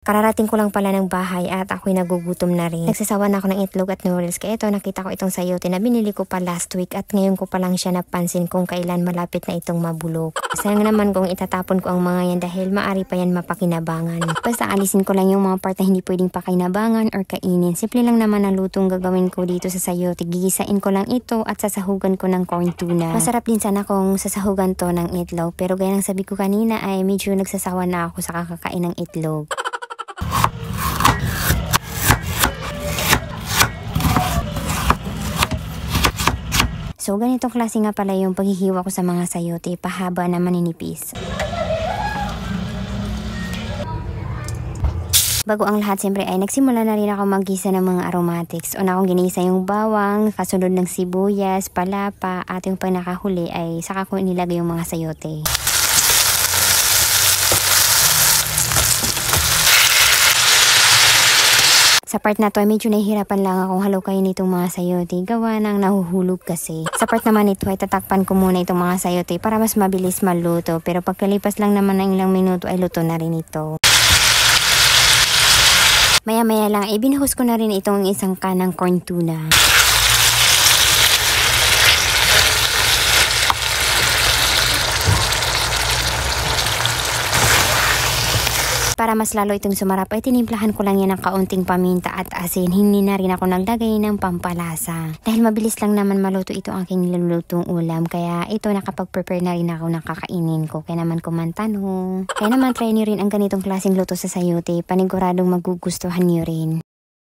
Kararating ko lang pala ng bahay at ako'y nagugutom na rin. Nagsasawa na ako ng itlog at noodles kaya ito nakita ko itong sayote na binili ko pa last week at ngayon ko pa lang siya napansin kung kailan malapit na itong mabulok. Sayang naman kung itatapon ko ang mga yan dahil maari pa yan mapakinabangan. Basta alisin ko lang yung mga part na hindi pwedeng pakinabangan or kainin. Simple lang naman ang lutong gagawin ko dito sa sayote. Gigisain ko lang ito at sasahugan ko ng corn tuna. Masarap din sana kung sasahugan to ng itlog pero gaya ng sabi ko kanina ay medyo nagsasawa na ako sa kakakain ng itlog. So, ganitong klase nga pala yung paghihiwa ko sa mga sayote, pahaba na maninipis. Bago ang lahat, siyempre ay nagsimula na rin ako maggisa ng mga aromatics. Una akong ginisa yung bawang, kasunod ng sibuyas, palapa, at yung pinakahuli ay saka ko nilagay yung mga sayote. Sa part na to ay medyo nahihirapan lang akong halukayin itong mga sayote. Gawa ng nahuhulog kasi. Sa part naman ito ay tatakpan ko muna itong mga sayote para mas mabilis maluto. Pero pagkalipas lang naman ng ilang minuto ay luto na rin ito. Maya-maya lang ay binuhos ko na rin itong isang kanang corn tuna. Para mas lalo itong sumarap ay tinimplahan ko lang yan ng kaunting paminta at asin. Hindi na rin ako naglagay ng pampalasa. Dahil mabilis lang naman maluto ito ang aking nilulutong ulam. Kaya ito nakapag-prepare na rin ako ng kakainin ko. Kaya naman kumantanong. Kaya naman try nyo rin ang ganitong klaseng luto sa sayote. Paniguradong magugustuhan nyo rin.